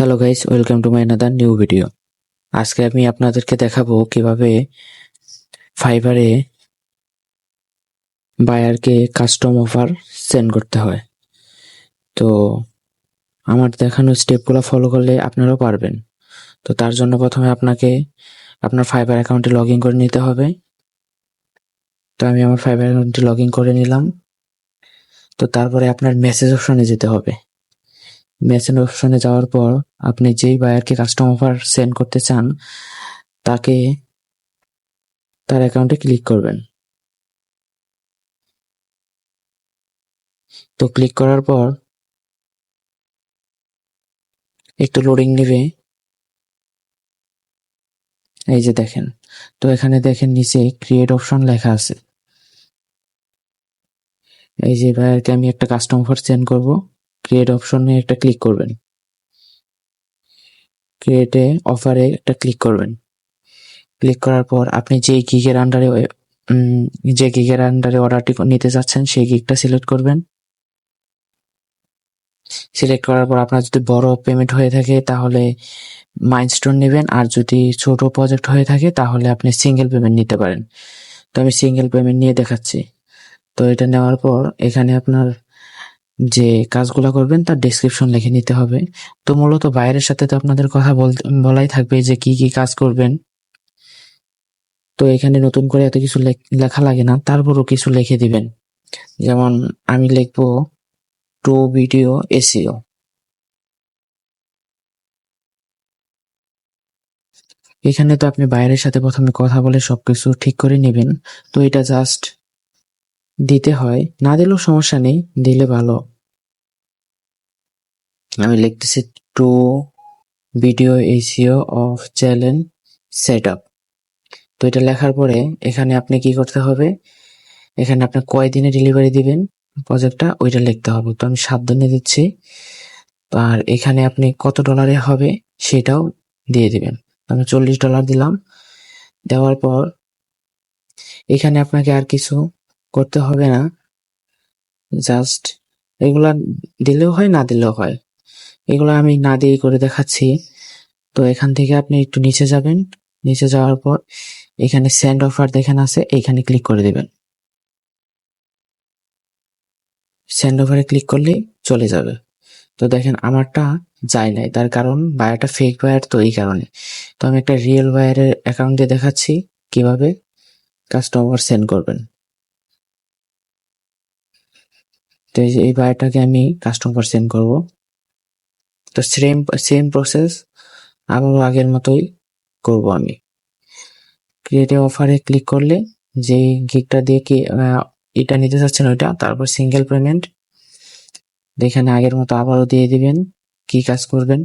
Hello guys, welcome to my another new video. আজকে আমি আপনাদেরকে দেখাবো কিভাবে ফাইবারে বায়ারকে কাস্টম অফার সেন্ড করতে হয়। তো আমার দেখানো স্টেপগুলো ফলো করলে আপনারাও পারবেন। তো তার জন্য প্রথমে আপনাকে আপনার ফাইবার অ্যাকাউন্টে লগ ইন করে নিতে হবে। তো আমি আমার ফাইবার অ্যাকাউন্টে লগ ইন করে নিলাম। তো তারপরে আপনার মেসেজ অপশনে যেতে হবে। মেসেজ অপশনে যাওয়ার পর আপনি যেই বায়ারকে কাস্টম অফার সেন্ড করতে চান তাকে তার অ্যাকাউন্টে ক্লিক করবেন। তো ক্লিক করার পর একটু লোডিং নেবে। এই যে দেখেন, তো এখানে দেখেন নিচে ক্রিয়েট অপশন লেখা আছে। এই যে ভাইয়ারকে আমি একটা কাস্টম অফার সেন্ড করব, ক্রিয়েট অপশনে একটা ক্লিক করবেন। ক্রিয়েটে অফারে একটা ক্লিক করবেন। ক্লিক করার পর আপনি যে গিগের আন্ডারে অর্ডারটি নিতে যাচ্ছেন সেই গিগটা সিলেক্ট করবেন। সিলেক্ট করার পর আপনার যদি বড় পেমেন্ট হয়ে থাকে তাহলে মাইলস্টোন নেবেন, আর যদি ছোট প্রজেক্ট হয়ে থাকে তাহলে আপনি সিঙ্গেল পেমেন্ট নিতে পারেন। তো আমি সিঙ্গেল পেমেন্ট নিয়ে দেখাচ্ছি। তো এটা নেওয়ার পর এখানে আপনার যে কাজগুলা করবেন তার ডেসক্রিপশন লিখে নিতে হবে। তো মূলত বাইরের সাথে তো আপনাদের কথা বলাই থাকবে যে কি কি কাজ করবেন। তো এখানে নতুন করে এত কিছু লেখা লাগে না, তারপরও কিছু লিখে দিবেন। যেমন আমি লিখবো টু ভিডিও এসইও। এখানে তো আপনি বাইরের সাথে প্রথমে কথা বলে সবকিছু ঠিক করে নেবেন। তো এটা জাস্ট দিতে হয়, না দিলেও সমস্যা নেই, দিলে ভালো। আমি লিখতেছি to video SEO of channel set up. তো এটা লেখার পরে এখানে আপনি কি করতে হবে, এখানে আপনার কয় দিনে ডেলিভারি দিবেন প্রজেক্টটা ওইটা লিখতে হবে। তো আমি 7 দিনে দিচ্ছি। আর এখানে আপনি কত ডলারে হবে সেটাও দিয়ে দিবেন। আমি $40 দিলাম। দেওয়ার পর এখানে আপনাকে আর কিছু করতে হবে না, জাস্ট এগুলা দিলেও হয় না দিলেও হয়। এগুলো আমি না দিয়ে করে দেখাচ্ছি। তো এখান থেকে আপনি একটু নিচে যাবেন। নিচে যাওয়ার পর এখানে সেন্ড অফার দেখেন আছে, এইখানে ক্লিক করে দেবেন। সেন্ড অফারে ক্লিক করলেই চলে যাবে। তো দেখেন আমারটা যায় নাই, তার কারণ বায়ারটা ফেক বায়ার, তো এই কারণে। তো আমি একটা রিয়েল বায়ারের অ্যাকাউন্ট দিয়ে দেখাচ্ছি কিভাবে কাস্টমার সেন্ড করবেন। তো এই বায়ারটাকে আমি কাস্টমার সেন্ড করব। তো সেম প্রসেস আবারও আগের মতোই করব আমি। ক্রিয়েটিভ অফারে ক্লিক করলে যে গিগটা দিয়ে কি এটা নিতে চাচ্ছেন ওইটা, তারপর সিঙ্গেল পেমেন্ট এখানে আগের মতো আবারও দিয়ে দিবেন কি কাজ করবেন।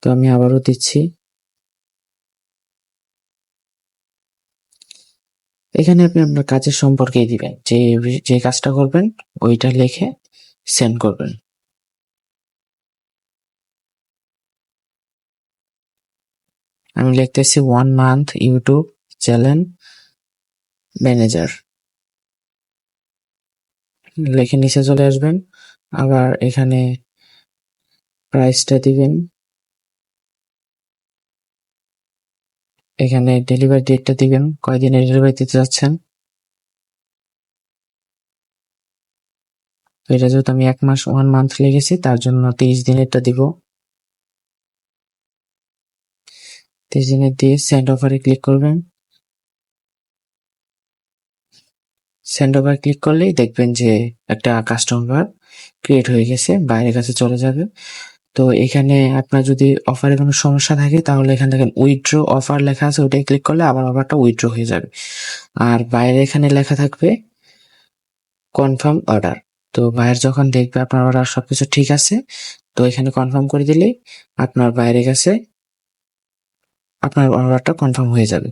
তো আমি আবারও দিচ্ছি। এখানে আপনি আপনার কাজের সম্পর্কেই দিবেন, যে কাজটা করবেন ওইটা লিখে সেন্ড করবেন। আমি লিখতেছি 1 মান্থ ইউটিউব চ্যানেল ম্যানেজার, লিখে নিচে চলে আসবেন। আবার এখানে প্রাইসটা দিবেন, এখানে ডেলিভারি ডেটটা দিবেন, কয়দিনে ডেলিভারি দিতে যাচ্ছেন। তো এটা যেহেতু আমি 1 মান্থ লিখেছি তার জন্য 30 দিনেরটা দিব। 30 দিনের দিয়ে সেন্ড অফারে ক্লিক করবেন। সেন্ড অফার ক্লিক করলেই দেখবেন যে একটা কাস্টমার ক্রিয়েট হয়ে গেছে, বাইরের কাছে চলে যাবে। তো এখানে আপনার যদি অফারে কোনো সমস্যা থাকে তাহলে এখানে দেখেন উইথড্র অফার লেখা আছে, ওইটাই ক্লিক করলে আবার অফারটা উইথড্র হয়ে যাবে। আর বাইরে এখানে লেখা থাকবে কনফার্ম অর্ডার। তো বায়ার যখন দেখবে আপনার অর্ডার সবকিছু ঠিক আছে, তো এখানে কনফার্ম করে দিলেই আপনার বাইরের কাছে আপনার অর্ডারটা কনফার্ম হয়ে যাবে।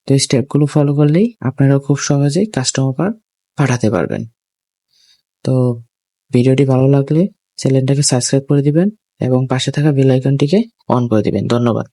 তো এই স্টেপগুলো ফলো করলেই আপনারা খুব সহজেই কাস্টমার পাঠাতে পারবেন। তো ভিডিওটি ভালো লাগলে চ্যানেলটাকে সাবস্ক্রাইব করে দিবেন এবং পাশে থাকা বেল আইকনটিকে অন করে দিবেন। ধন্যবাদ।